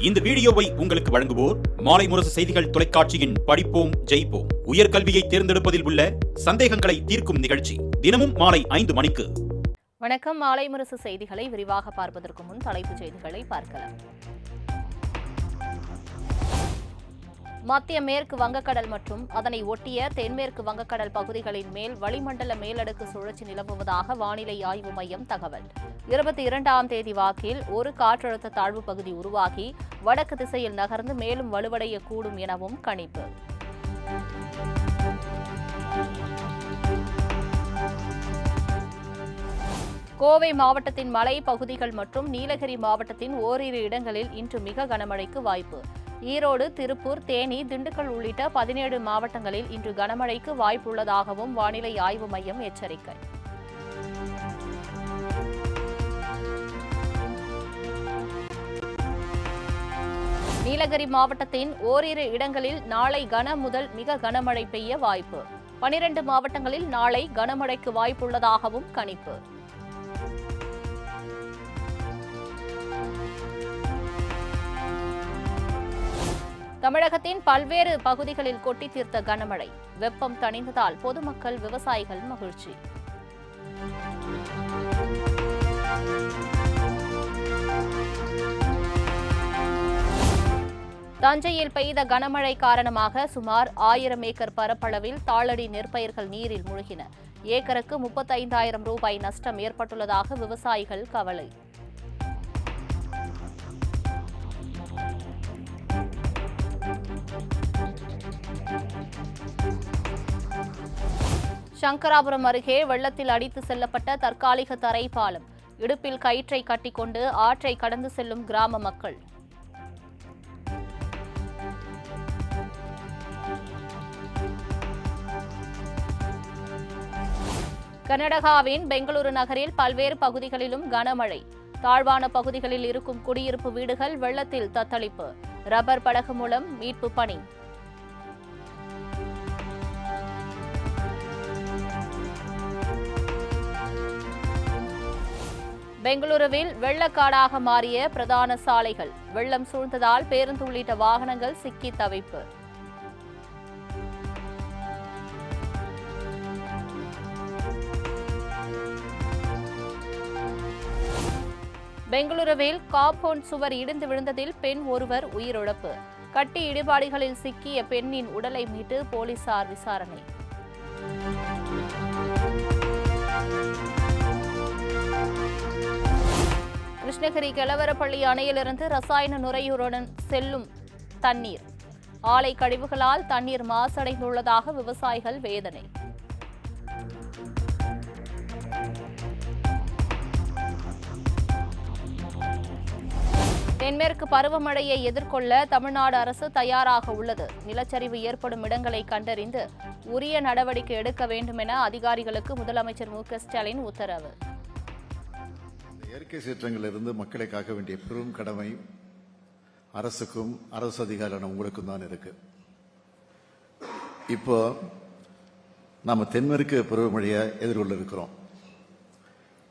இந்த வீடியோவை உங்களுக்கு வழங்குவோர் மாலை முரசு செய்திகள் தொலைக்காட்சியின் படிப்போம் ஜெயிப்போம் உயர்கல்வியை தேர்ந்தெடுப்பதில் உள்ள சந்தேகங்களை தீர்க்கும் நிகழ்ச்சி தினமும் மாலை 5 மணிக்கு. வணக்கம். மாலை முரசு செய்திகளை விரிவாக பார்ப்பதற்கு முன் தலைப்புச் செய்திகளை பார்க்கலாம். மத்திய மேற்கு வங்கக்கடல் மற்றும் அதனை ஒட்டிய தென்மேற்கு வங்கக்கடல் பகுதிகளின் மேல் வளிமண்டல மேலடுக்கு சுழற்சி நிலவுவதாக வானிலை ஆய்வு மையம் தகவல். 22ஆம் தேதி வாக்கில் ஒரு காற்றழுத்த தாழ்வு பகுதி உருவாகி வடக்கு திசையில் நகர்ந்து மேலும் வலுவடையக்கூடும் எனவும் கணிப்பு. கோவை மாவட்டத்தின் மலை பகுதிகள் மற்றும் நீலகிரி மாவட்டத்தின் ஓரிரு இடங்களில் இன்று மிக கனமழைக்கு வாய்ப்பு. ஈரோடு, திருப்பூர், தேனி, திண்டுக்கல் உள்ளிட்ட 17 மாவட்டங்களில் இன்று கனமழைக்கு வாய்ப்புள்ளதாகவும் வானிலை ஆய்வு மையம் எச்சரிக்கை. நீலகிரி மாவட்டத்தின் ஓரிரு இடங்களில் நாளை கன முதல் மிக கனமழை பெய்ய வாய்ப்பு. 12 மாவட்டங்களில் நாளை கனமழைக்கு வாய்ப்புள்ளதாகவும் கணிப்பு. தமிழகத்தின் பல்வேறு பகுதிகளில் கொட்டி தீர்த்த கனமழை. வெப்பம் தணிந்ததால் பொதுமக்கள், விவசாயிகள் மகிழ்ச்சி. தஞ்சையில் பெய்த கனமழை காரணமாக சுமார் 1000 ஏக்கர் பரப்பளவில் தாளடி நெற்பயிர்கள் நீரில் மூழ்கின. ஏக்கருக்கு 35,000 ரூபாய் நஷ்டம் ஏற்பட்டுள்ளதாக விவசாயிகள் கவலை. சங்கராபுரம் அருகே வெள்ளத்தில் அடித்து செல்லப்பட்ட தற்காலிக தரை பாலம். இடுப்பில் கயிற்றை கட்டிக்கொண்டு ஆற்றை கடந்து செல்லும் கிராம மக்கள். கர்நாடகாவின் பெங்களூரு நகரில் பல்வேறு பகுதிகளிலும் கனமழை. தாழ்வான பகுதிகளில் இருக்கும் குடியிருப்பு வீடுகள் வெள்ளத்தில் தத்தளிப்பு. ரப்பர் படகு மூலம் மீட்பு பணி. பெங்களூருவில் வெள்ளக்காடாக மாறிய பிரதான சாலைகள். வெள்ளம் சூழ்ந்ததால் பேருந்து உள்ளிட்ட வாகனங்கள் சிக்கி தவிப்பு. பெங்களூருவில் காம்பவுண்ட் சுவர் இடிந்து விழுந்ததில் பெண் ஒருவர் உயிரிழப்பு. கட்டி இடிபாடுகளில் சிக்கிய பெண்ணின் உடலை மீட்டு போலீசார் விசாரணை. கிருஷ்ணகிரி கெலவரப்பள்ளி அணையிலிருந்து ரசாயன நுரையுடன் செல்லும் தண்ணீர். ஆலை கழிவுகளால் தண்ணீர் மாசடைந்துள்ளதாக விவசாயிகள் வேதனை. தென்மேற்கு பருவமழையை எதிர்கொள்ள தமிழ்நாடு அரசு தயாராக உள்ளது. நிலச்சரிவு ஏற்படும் இடங்களை கண்டறிந்து உரிய நடவடிக்கை எடுக்க வேண்டும் என அதிகாரிகளுக்கு முதலமைச்சர் மு.க.ஸ்டாலின் உத்தரவு. இயற்கை சீற்றங்களிலிருந்து மக்களை காக்க வேண்டிய பெரும் கடமை அரசுக்கும் அரசு அதிகாரியான உங்களுக்கும் தான் இருக்கு. இப்போ நாம தென்மேற்கு பருவமழையை எதிர்கொள்ள இருக்கிறோம்.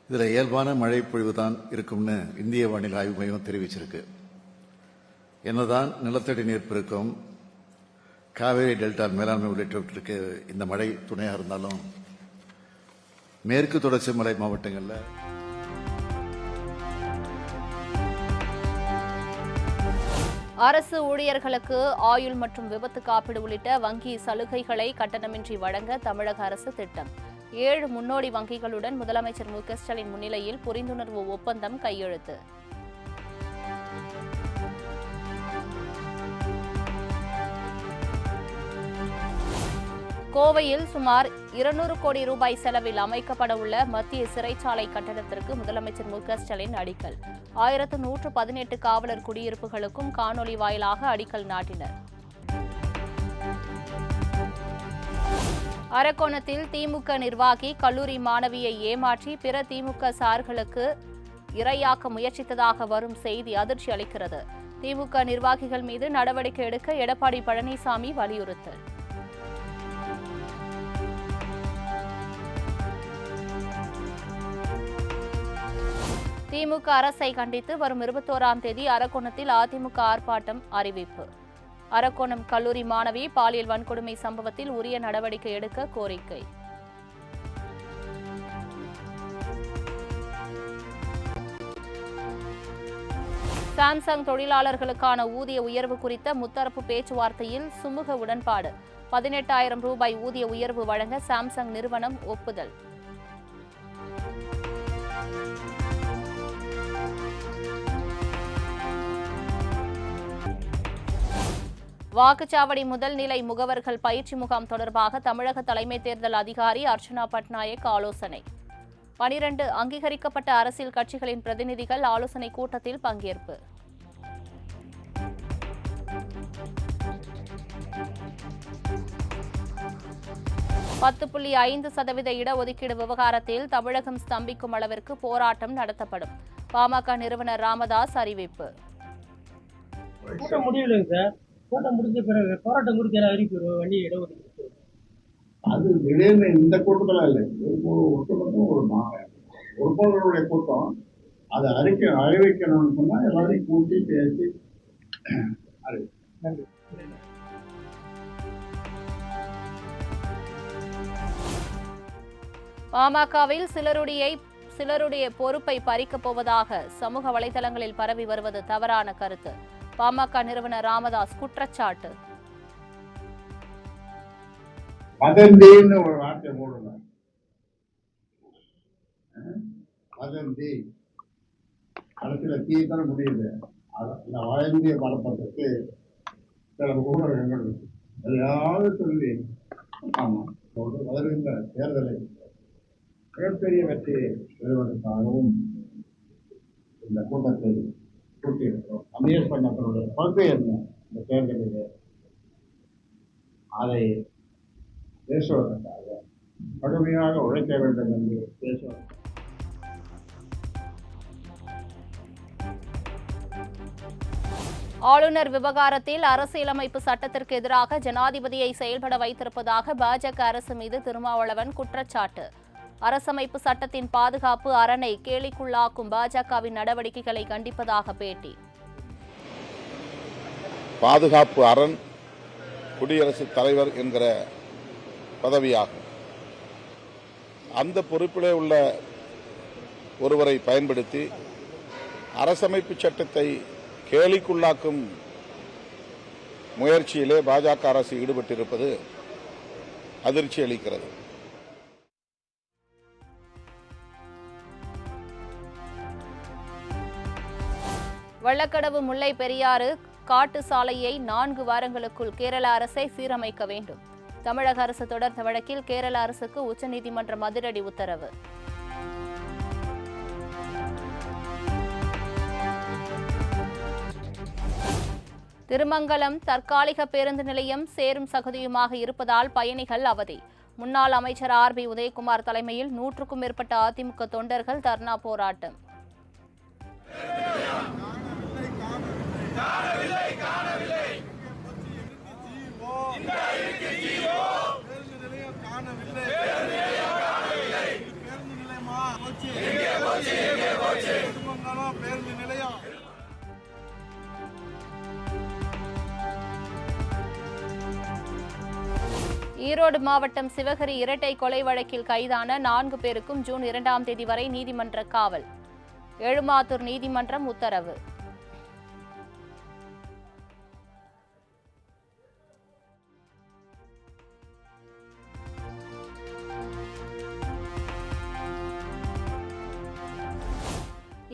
இதுல இயல்பான மழை பொழிவு தான் இருக்கும்னு இந்திய வானிலை ஆய்வு மையம் தெரிவிச்சிருக்கு. என்னதான் நிலத்தடி நீர் பெருக்கம், காவேரி டெல்டா மேலாண்மை உள்ளிட்டவற்றுக்கு இந்த மழை துணையாக இருந்தாலும் மேற்கு தொடர்ச்சி மலை மாவட்டங்களில் அரசு ஊழியர்களுக்கு ஆயுள் மற்றும் விபத்து காப்பீடு உள்ளிட்ட வங்கி சலுகைகளை கட்டணமின்றி வழங்க தமிழக அரசு திட்டம். 7 முன்னோடி வங்கிகளுடன் முதலமைச்சர் மு.க.ஸ்டாலின் முன்னிலையில் புரிந்துணர்வு ஒப்பந்தம் கையெழுத்து. கோவையில் சுமார் 200 கோடி ரூபாய் செலவில் அமைக்கப்பட உள்ள மத்திய சிறைச்சாலை கட்டடத்திற்கு முதலமைச்சர் மு.க.ஸ்டாலின் அடிக்கல். 1118 காவலர் குடியிருப்புகளுக்கும் காணொலி வாயிலாக அடிக்கல் நாட்டினர். அரக்கோணத்தில் திமுக நிர்வாகி கல்லூரி மாணவியை ஏமாற்றி பிற திமுக சார்களுக்கு இரையாக்க முயற்சித்ததாக வரும் செய்தி அதிர்ச்சி அளிக்கிறது. திமுக நிர்வாகிகள் மீது நடவடிக்கை எடுக்க எடப்பாடி பழனிசாமி வலியுறுத்தல். திமுக அரசை கண்டித்து வரும் 21ஆம் தேதி அரக்கோணத்தில் அதிமுக ஆர்ப்பாட்டம் அறிவிப்பு. அரக்கோணம் கல்லூரி மாணவி பாலியல் வன்கொடுமை சம்பவத்தில் உரிய நடவடிக்கை எடுக்க கோரிக்கை. சாம்சங் தொழிலாளர்களுக்கான ஊதிய உயர்வு குறித்த முத்தரப்பு பேச்சுவார்த்தையில் சுமூக உடன்பாடு. 18,000 ரூபாய் ஊதிய உயர்வு வழங்க சாம்சங் நிறுவனம் ஒப்புதல். வாக்குச்சாவடி முதல்நிலை முகவர்கள் பயிற்சி முகாம் தொடர்பாக தமிழக தலைமை தேர்தல் அதிகாரி அர்ச்சனா பட்நாயக் ஆலோசனை. 12 அங்கீகரிக்கப்பட்ட அரசியல் கட்சிகளின் பிரதிநிதிகள் ஆலோசனை கூட்டத்தில் பங்கேற்பு. %10.5% இடஒதுக்கீடு விவகாரத்தில் தமிழகம் ஸ்தம்பிக்கும் அளவிற்கு போராட்டம் நடத்தப்படும். பாமக நிறுவனர் ராமதாஸ் அறிவிப்பு. கூட்டம் முடியலைங்க சார். கூட்டம் முடிஞ்ச பிறகு போராட்டம் குறித்து எல்லாம் அறிவிப்பு வண்டி இடஒதுக்கீடு அது திடீர்னு இந்த கூட்டத்தில் இல்லை, ஒட்டுமொத்தம் ஒரு உறுப்பினர்களுடைய கூட்டம். அதை அறிவிக்கணும்னு சொன்னால் எல்லாரையும் கூட்டி பேசி நன்றி. பாமகவில் சிலருடைய பொறுப்பை பறிக்கப் போவதாக சமூக வலைதளங்களில் பரவி வருவது தவறான கருத்து. பாமக நிறுவனர் ராமதாஸ் குற்றச்சாட்டு. வதந்தின்னு ஒரு வார்த்தை போடுங்க. வதந்தி கடைசியில் தீத்தன முடியுது. அந்த வதந்தியை பலப்பதற்கு சில ஊடகங்கள் எதையாவது சொல்லி வருகின்ற தேர்தலை மிகப்பெரிய வெற்றியை பெறுவதற்காகவும் இந்த கூட்டத்தை கூட்டியிருக்கிறோம். அமீர் பண்ணர்களுடைய கொள்கை என்ன இந்த தேர்தலில், அதை பேசுவதற்காக கடுமையாக உழைக்க வேண்டும் என்று பேசுவதற்காக. ஆளுநர் விவகாரத்தில் அரசியலமைப்பு சட்டத்திற்கு எதிராக ஜனாதிபதியை செயல்பட வைத்திருப்பதாக பாஜக அரசு மீது திருமாவளவன் குற்றச்சாட்டு. அரசமைப்பு சட்டத்தின் பாதுகாப்பு அரணை கேலிக்குள்ளாக்கும் பாஜகவின் நடவடிக்கைகளை கண்டிப்பதாக பேட்டி. பாதுகாப்பு அரண் குடியரசுத் தலைவர் என்கிற பதவியாகும். அந்த பொறுப்பிலே உள்ள ஒருவரை பயன்படுத்தி அரசமைப்பு சட்டத்தை கேலிக்குள்ளாக்கும் முயற்சியிலே பாஜக அரசு ஈடுபட்டிருப்பது அதிர்ச்சி அளிக்கிறது. வெள்ளக்கடவு முல்லை பெரியாறு காட்டு சாலையை 4 வாரங்களுக்குள் கேரள அரசை சீரமைக்க வேண்டும். தமிழக அரசு தொடர்ந்த வழக்கில் கேரள அரசுக்கு உச்சநீதிமன்றம் அதிரடி உத்தரவு. திருமங்கலம் தற்காலிக பேருந்து நிலையம் சேரும் சகதியுமாக இருப்பதால் பயணிகள் அவதி. முன்னாள் அமைச்சர் RB உதயகுமார் தலைமையில் 100க்கும் மேற்பட்ட அதிமுக தொண்டர்கள் தர்ணா போராட்டம். ஈரோடு மாவட்டம் சிவகிரி இரட்டை கொலை வழக்கில் கைதான 4 பேருக்கும் ஜூன் 2ஆம் தேதி வரை நீதிமன்ற காவல். எழுமாத்தூர் நீதிமன்றம் உத்தரவு.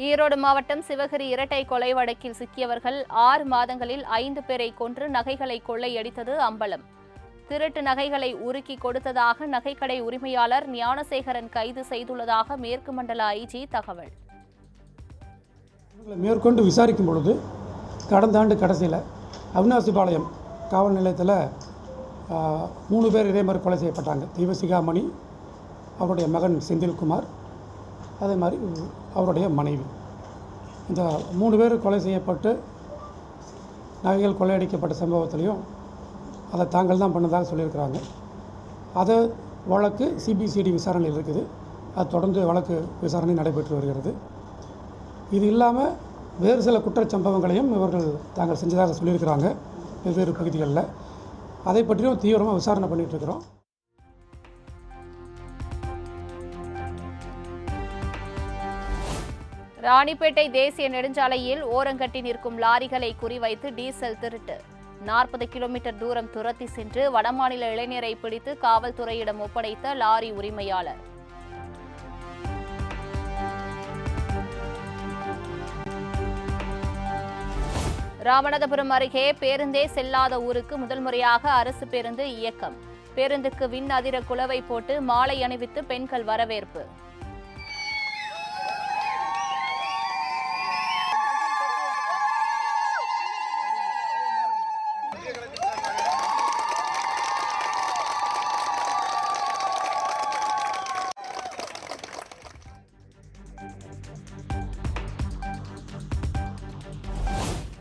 ஈரோடு மாவட்டம் சிவகிரி இரட்டை கொலை வழக்கில் சிக்கியவர்கள் 6 மாதங்களில் 5 பேரை கொன்று நகைகளை கொள்ளையடித்தது அம்பலம். திருட்டு நகைகளை உருக்கி கொடுத்ததாக நகைக்கடை உரிமையாளர் ஞானசேகரன் கைது செய்துள்ளதாக மேற்கு மண்டல IG தகவல். மேற்கொண்டு விசாரிக்கும் பொழுது கடந்த ஆண்டு கடைசியில் அவினாசிபாளையம் காவல் நிலையத்தில் 3 பேர் இதே மாதிரி கொலை செய்யப்பட்டாங்க. தெய்வசிகாமணி, அவருடைய மகன் செந்தில்குமார், அதே மாதிரி அவருடைய மனைவி. இந்த 3 பேர் கொலை செய்யப்பட்டு நகைகள் கொள்ளையடிக்கப்பட்ட சம்பவத்திலையும் அதை தாங்கள் தான் பண்ணதாக சொல்லியிருக்கிறாங்க. அதை வழக்கு CBCD விசாரணையில் இருக்குது. அது தொடர்ந்து வழக்கு விசாரணை நடைபெற்று வருகிறது. இது இல்லாமல் வேறு சில குற்றச்சம்பவங்களையும் இவர்கள் தாங்கள் செஞ்சதாக சொல்லியிருக்கிறாங்க வெவ்வேறு பகுதிகளில். அதை பற்றியும் தீவிரமாக விசாரணை பண்ணிகிட்ருக்கிறோம். ராணிப்பேட்டை தேசிய நெடுஞ்சாலையில் ஓரங்கட்டி நிற்கும் லாரிகளை குறிவைத்து டீசல் திருட்டு. 40 கிலோமீட்டர் தூரம் துரத்தி சென்று வடமாநில இளைஞரை பிடித்து காவல்துறையிடம் ஒப்படைத்த லாரி உரிமையாளர். ராமநாதபுரம் அருகே பேருந்தே செல்லாத ஊருக்கு முதல் முறையாக அரசு பேருந்து இயக்கம். பேருந்துக்கு விண் அதிர குலவை போட்டு மாலை அணிவித்து பெண்கள் வரவேற்பு.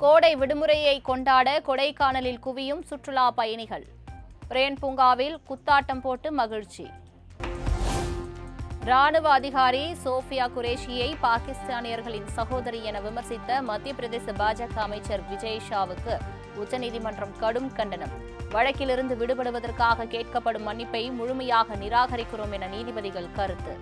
கோடை விடுமுறையை கொண்டாட கொடைக்கானலில் குவியும் சுற்றுலா பயணிகள். பிரேன் பூங்காவில் குத்தாட்டம் போட்டு மகிழ்ச்சி. ராணுவ அதிகாரி சோஃபியா குரேஷியை பாகிஸ்தானியர்களின் சகோதரி என விமர்சித்த மத்திய பிரதேச பாஜக அமைச்சர் விஜய் ஷாவுக்கு உச்சநீதிமன்றம் கடும் கண்டனம். வழக்கிலிருந்து விடுபடுவதற்காக கேட்கப்படும் மன்னிப்பை முழுமையாக நிராகரிக்கிறோம் என நீதிபதிகள் கருத்து.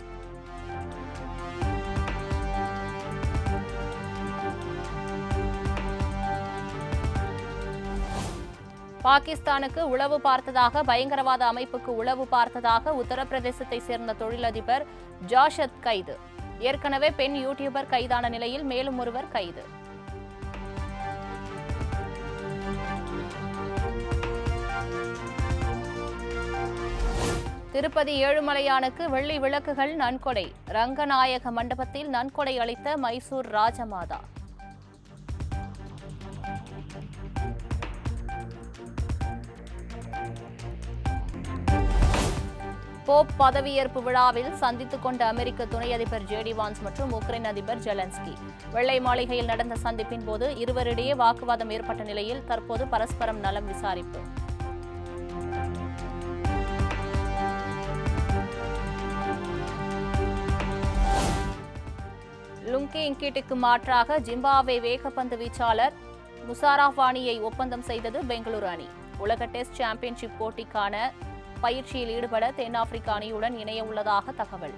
பாகிஸ்தானுக்கு உளவு பார்த்ததாக, பயங்கரவாத அமைப்புக்கு உளவு பார்த்ததாக உத்தரப்பிரதேசத்தை சேர்ந்த தொழிலதிபர் ஜாஷத் கைது. ஏற்கனவே பெண் யூடியூபர் கைதான நிலையில் மேலும் ஒருவர் கைது. திருப்பதி ஏழுமலையானுக்கு வெள்ளி விளக்குகள் நன்கொடை. ரங்கநாயக மண்டபத்தில் நன்கொடை அளித்த மைசூர் ராஜமாதா. போப் பதவியேற்பு விழாவில் சந்தித்துக் கொண்ட அமெரிக்க துணை அதிபர் ஜேடி வான்ஸ் மற்றும் உக்ரைன் அதிபர் ஜெலன்ஸ்கி. வெள்ளை மாளிகையில் நடந்த சந்திப்பின் போது இருவரிடையே வாக்குவாதம் ஏற்பட்ட நிலையில் தற்போது பரஸ்பரம் நலம் விசாரிப்பு. லுங்கி இங்கீட்டுக்கு மாற்றாக ஜிம்பாப்வே வேகப்பந்து வீச்சாளர் முசாராஃபானியை ஒப்பந்தம் செய்தது பெங்களூரு அணி. உலக டெஸ்ட் சாம்பியன்ஷிப் போட்டிக்கான பயிற்சியில் ஈடுபட தென்னாப்பிரிக்க அணியுடன் இணைய உள்ளதாக தகவல்.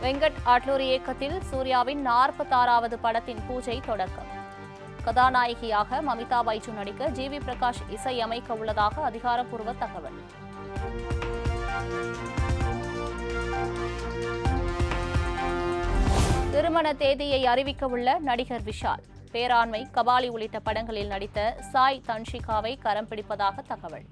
வெங்கட் அட்லூரி இயக்கத்தில் சூர்யாவின் 46வது படத்தின் பூஜை தொடக்கம். கதாநாயகியாக மமிதா பைஜு நடிக்க ஜிவி பிரகாஷ் இசை அமைக்க உள்ளதாக அதிகாரப்பூர்வ தகவல். திருமண தேதியை அறிவிக்க உள்ள நடிகர் விஷால். பேராண்மை, கபாலி உள்ளிட்ட படங்களில் நடித்த சாய் தன்ஷிகாவை கரம் பிடிப்பதாக தகவல்.